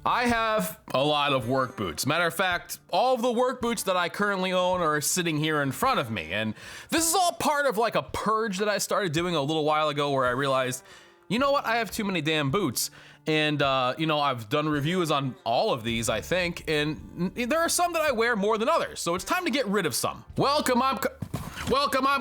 I have a lot of work boots. Matter of fact, all of the work boots that I currently own are sitting here in front of me. And this is all part of like a purge that I started doing a little while ago where I realized, you know what, I have too many damn boots. And, you know, I've done reviews on all of these, I think, and there are some that I wear more than others, so it's time to get rid of some. Welcome, I'm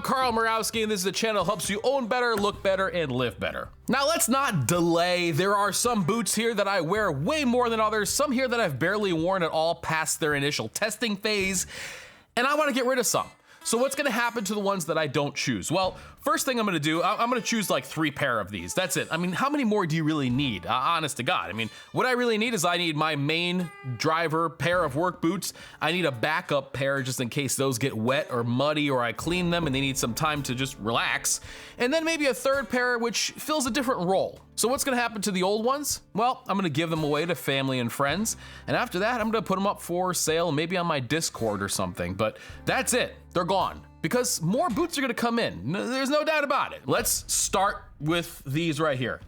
Carl Murawski, and this is a channel that helps you own better, look better, and live better. Now let's not delay. There are some boots here that I wear way more than others, some here that I've barely worn at all past their initial testing phase, and I wanna get rid of some. So what's gonna happen to the ones that I don't choose? Well, first thing I'm gonna do, I'm gonna choose like 3 pair of these. That's it. I mean, how many more do you really need? Honest to God. I mean, what I really need is I need my main driver pair of work boots. I need a backup pair just in case those get wet or muddy or I clean them and they need some time to just relax. And then maybe a 3rd pair which fills a different role. So what's gonna happen to the old ones? Well, I'm gonna give them away to family and friends. And after that, I'm gonna put them up for sale, maybe on my Discord or something. But that's it, they're gone. Because more boots are gonna come in, there's no doubt about it. Let's start with these right here.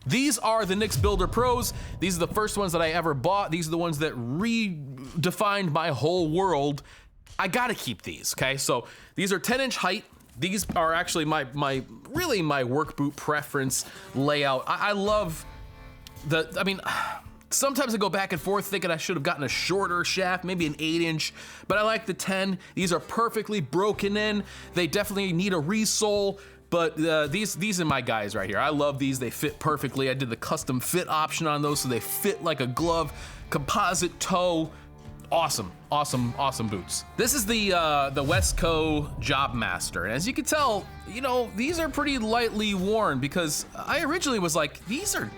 These are the Nix Builder Pros. These are the first ones that I ever bought. These are the ones that redefined my whole world. I gotta keep these, okay? So these are 10-inch height. These are actually my work boot preference layout. I love I mean, sometimes I go back and forth thinking I should have gotten a shorter shaft, maybe an 8-inch, but I like the 10. These are perfectly broken in. They definitely need a resole, but these are my guys right here. I love these, they fit perfectly. I did the custom fit option on those so they fit like a glove, composite toe. Awesome, awesome, awesome boots. This is the Wesco Jobmaster, and as you can tell, you know, these are pretty lightly worn because I originally was like, these are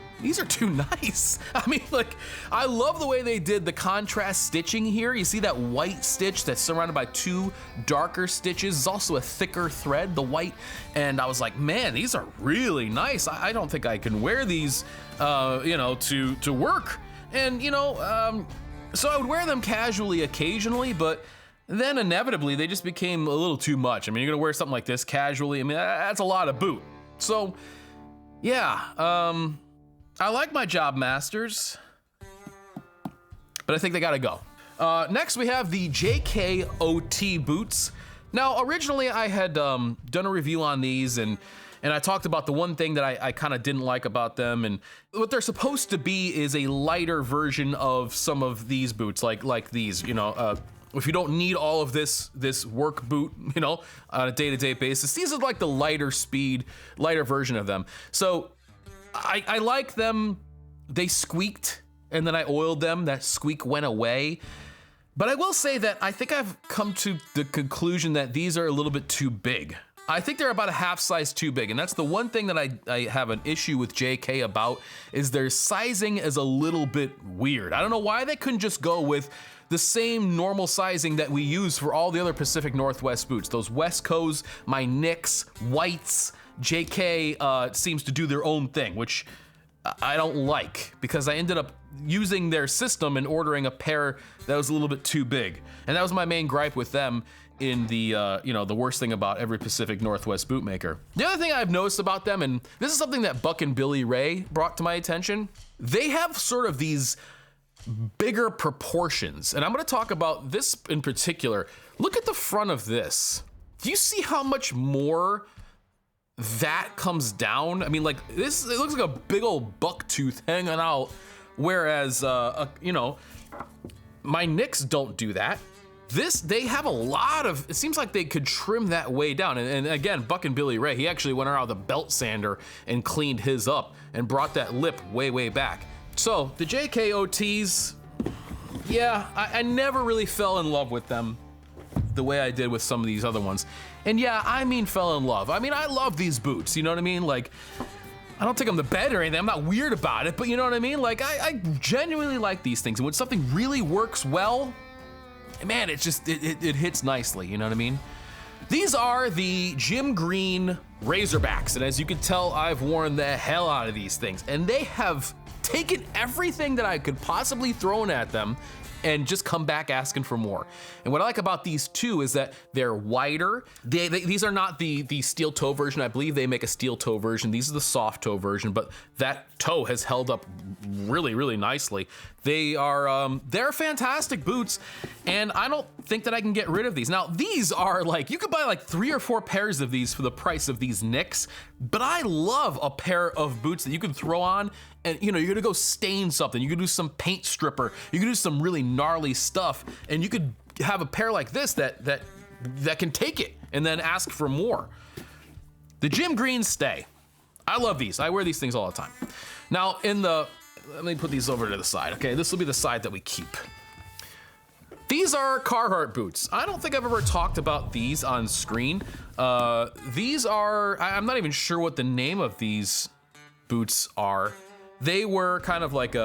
too nice. I mean, like, I love the way they did the contrast stitching here. You see that white stitch that's surrounded by 2 darker stitches. It's also a thicker thread, the white, and I was like, man, these are really nice. I don't think I can wear these, you know, to work. And, you know, so I would wear them casually occasionally, but then inevitably they just became a little too much. I mean, you're gonna wear something like this casually. I mean, that's a lot of boot. So, yeah, I like my Jobmasters, but I think they gotta go. Next we have the JKOT boots. Now, originally I had done a review on these and I talked about the one thing that I kind of didn't like about them, and what they're supposed to be is a lighter version of some of these boots, like these, you know, if you don't need all of this work boot, you know, on a day-to-day basis, these are like the lighter version of them. So I like them. They squeaked and then I oiled them, that squeak went away. But I will say that I think I've come to the conclusion that these are a little bit too big. I think they're about a half size too big, and that's the one thing that I have an issue with JK about, is their sizing is a little bit weird. I don't know why they couldn't just go with the same normal sizing that we use for all the other Pacific Northwest boots. Those Wescos, my Nix, Whites, JK seems to do their own thing, which I don't like, because I ended up using their system and ordering a pair that was a little bit too big. And that was my main gripe with them in the, you know, the worst thing about every Pacific Northwest bootmaker. The other thing I've noticed about them, and this is something that Buck and Billy Ray brought to my attention, they have sort of these bigger proportions. And I'm gonna talk about this in particular. Look at the front of this. Do you see how much more that comes down? I mean, like this, it looks like a big old buck tooth hanging out, whereas, you know, my Nix don't do that. This, they have a lot of, it seems like they could trim that way down. And again, Buck and Billy Ray, he actually went around with a belt sander and cleaned his up and brought that lip way, way back. So the JKOTs, yeah, I never really fell in love with them the way I did with some of these other ones. And yeah, I mean fell in love. I mean, I love these boots, you know what I mean? Like, I don't think I'm the bed or anything, I'm not weird about it, but you know what I mean? Like, I genuinely like these things. And when something really works well, man, it just, it hits nicely, you know what I mean? These are the Jim Green Razorbacks, and as you can tell, I've worn the hell out of these things, and they have taken everything that I could possibly throw at them and just come back asking for more. And what I like about these two is that they're wider. These are not the steel toe version. I believe they make a steel toe version. These are the soft toe version, but that toe has held up really, really nicely. They're fantastic boots, and I don't think that I can get rid of these. Now, these are like, you could buy like 3 or 4 pairs of these for the price of these Nicks, but I love a pair of boots that you can throw on and you're gonna go stain something. You could do some paint stripper. You could do some really gnarly stuff, and you could have a pair like this that can take it and then ask for more. The Gym Greens stay. I love these. I wear these things all the time. Now, let me put these over to the side. Okay, this will be the side that we keep. These are Carhartt boots. I don't think I've ever talked about these on screen. These are, I'm not even sure what the name of these boots are. They were kind of like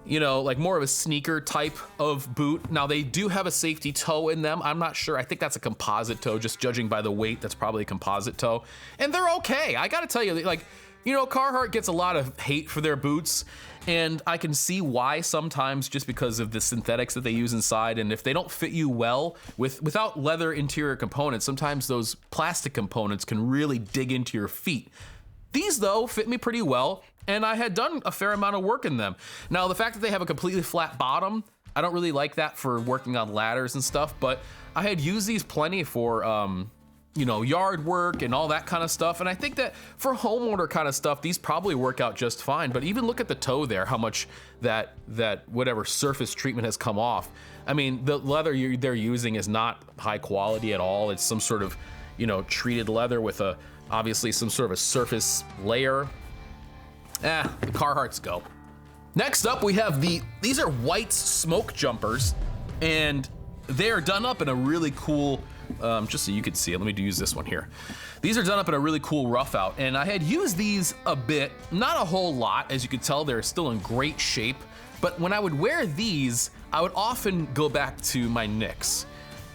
like more of a sneaker type of boot. Now they do have a safety toe in them. I'm not sure. I think that's a composite toe, just judging by the weight. That's probably a composite toe. And they're okay. I gotta tell you, like, Carhartt gets a lot of hate for their boots, and I can see why sometimes, just because of the synthetics that they use inside. And if they don't fit you well without leather interior components, sometimes those plastic components can really dig into your feet. These though fit me pretty well, and I had done a fair amount of work in them. Now, the fact that they have a completely flat bottom, I don't really like that for working on ladders and stuff, but I had used these plenty for yard work and all that kind of stuff. And I think that for homeowner kind of stuff, these probably work out just fine. But even look at the toe there, how much that whatever surface treatment has come off. I mean, the leather they're using is not high quality at all. It's some sort of, treated leather with obviously some sort of a surface layer. The Carhartts go. Next up, we have these are White's smoke jumpers, and they are done up in a really cool, just so you could see it, let me use this one here. These are done up in a really cool rough out, and I had used these a bit, not a whole lot. As you can tell, they're still in great shape, but when I would wear these, I would often go back to my Nicks.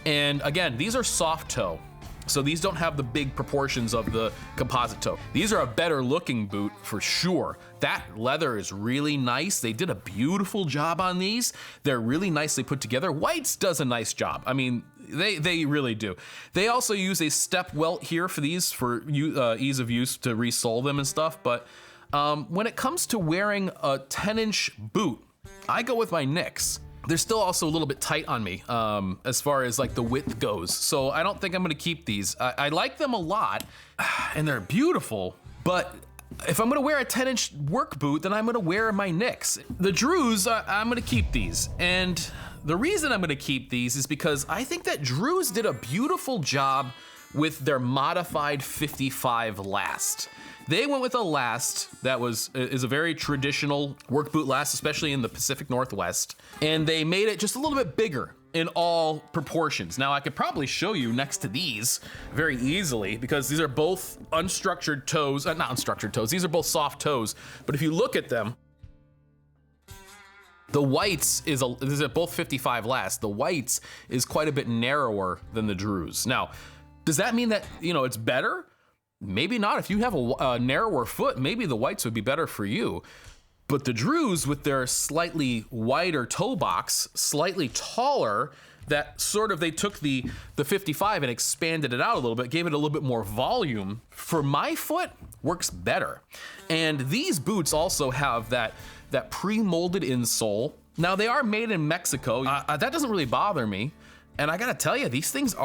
And again, these are soft toe, so these don't have the big proportions of the composite toe. These are a better looking boot for sure. That leather is really nice. They did a beautiful job on these. They're really nicely put together. White's does a nice job. I mean, they really do. They also use a step welt here for these for ease of use to resole them and stuff. But when it comes to wearing a 10-inch boot, I go with my Nicks. They're still also a little bit tight on me as far as like the width goes. So I don't think I'm gonna keep these. I like them a lot and they're beautiful, but if I'm gonna wear a 10-inch work boot, then I'm gonna wear my Nicks. The Drews, I'm gonna keep these. And the reason I'm gonna keep these is because I think that Drews did a beautiful job with their modified 55 last. They went with a last that is a very traditional work boot last, especially in the Pacific Northwest. And they made it just a little bit bigger in all proportions. Now I could probably show you next to these very easily because these are both unstructured toes, not unstructured toes, these are both soft toes. But if you look at them, the Whites these are both 55 last. The Whites is quite a bit narrower than the Drews. Now, does that mean that, it's better? Maybe not. If you have a narrower foot, maybe the Whites would be better for you. But the Drews, with their slightly wider toe box, slightly taller, that sort of, they took the 55 and expanded it out a little bit, gave it a little bit more volume. For my foot, works better. And these boots also have that pre-molded insole. Now, they are made in Mexico. That doesn't really bother me. And I gotta tell you, these things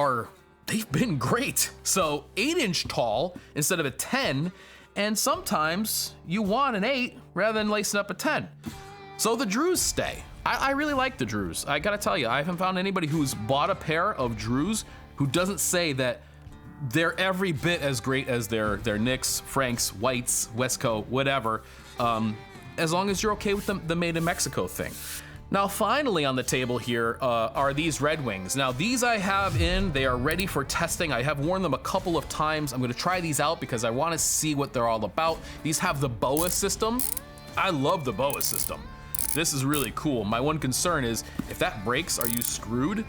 they've been great. So 8-inch tall instead of a 10, and sometimes you want an 8 rather than lacing up a 10. So the Drews stay. I really like the Drews. I gotta tell you, I haven't found anybody who's bought a pair of Drews who doesn't say that they're every bit as great as their Nicks, Franks, Whites, Wesco, whatever, as long as you're okay with the made in Mexico thing. Now, finally on the table here are these Red Wings. Now, these I have they are ready for testing. I have worn them a couple of times. I'm gonna try these out because I wanna see what they're all about. These have the BOA system. I love the BOA system. This is really cool. My one concern is if that breaks, are you screwed?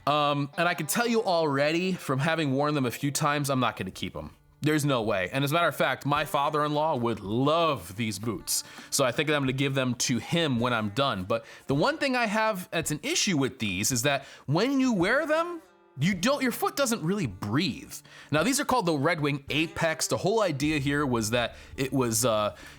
And I can tell you already from having worn them a few times, I'm not gonna keep them. There's no way. And as a matter of fact, my father-in-law would love these boots. So I think I'm gonna give them to him when I'm done. But the one thing I have that's an issue with these is that when you wear them, your foot doesn't really breathe. Now these are called the Red Wing Apex. The whole idea here was that it was,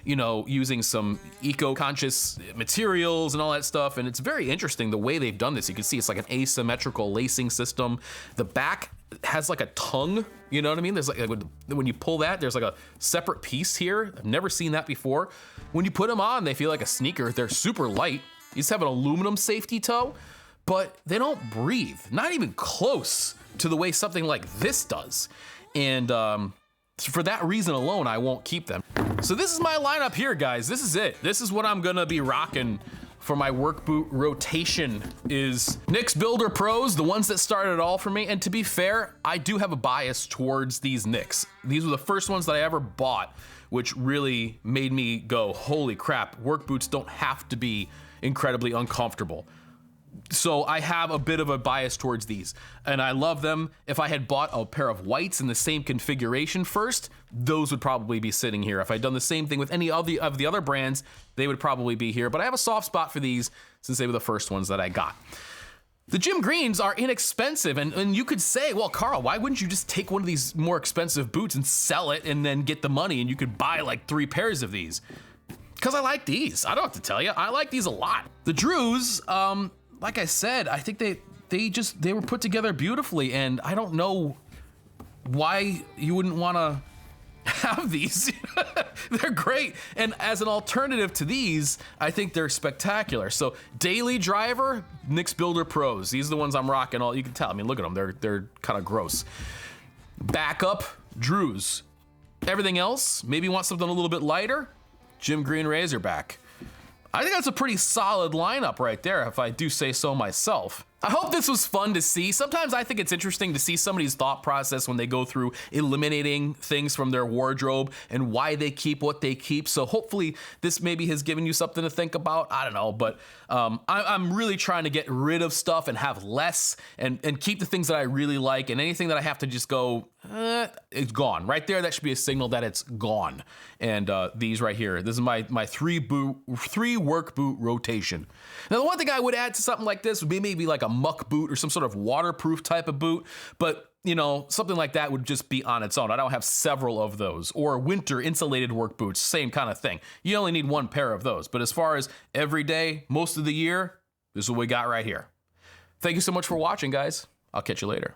using some eco-conscious materials and all that stuff. And it's very interesting the way they've done this. You can see it's like an asymmetrical lacing system. The back has like a tongue, you know what I mean? There's like, when you pull that, there's like a separate piece here. I've never seen that before. When you put them on, they feel like a sneaker. They're super light. You just have an aluminum safety toe, but they don't breathe, not even close to the way something like this does. And for that reason alone, I won't keep them. So this is my lineup here, guys. This is it. This is what I'm gonna be rocking for my work boot rotation is NYX Builder Pros, the ones that started it all for me. And to be fair, I do have a bias towards these NYX. These were the first ones that I ever bought, which really made me go, holy crap, work boots don't have to be incredibly uncomfortable. So I have a bit of a bias towards these, and I love them. If I had bought a pair of whites in the same configuration first, those would probably be sitting here. If I'd done the same thing with any of the other brands, they would probably be here. But I have a soft spot for these since they were the first ones that I got. The Gym Greens are inexpensive, and you could say, well, Carl, why wouldn't you just take one of these more expensive boots and sell it and then get the money and you could buy like 3 pairs of these? Because I like these. I don't have to tell you, I like these a lot. The Drews, like I said, I think they were put together beautifully, and I don't know why you wouldn't want to have these. They're great, and as an alternative to these, I think they're spectacular. So daily driver, NYX Builder Pros. These are the ones I'm rocking. All you can tell. I mean, look at them. They're kind of gross. Backup, Drews. Everything else, maybe want something a little bit lighter. Green Razorback. I think that's a pretty solid lineup right there, if I do say so myself. I hope this was fun to see. Sometimes I think it's interesting to see somebody's thought process when they go through eliminating things from their wardrobe and why they keep what they keep. So hopefully this maybe has given you something to think about. I don't know, but I'm really trying to get rid of stuff and have less and keep the things that I really like, and anything that I have to just go, it's gone. Right there, that should be a signal that it's gone. And these right here, this is my 3 work boot rotation. Now the one thing I would add to something like this would be maybe like a muck boot or some sort of waterproof type of boot, but you know, something like that would just be on its own. I don't have several of those. Or winter insulated work boots, same kind of thing. You only need 1 pair of those. But as far as every day, most of the year, this is what we got right here. Thank you so much for watching, guys. I'll catch you later.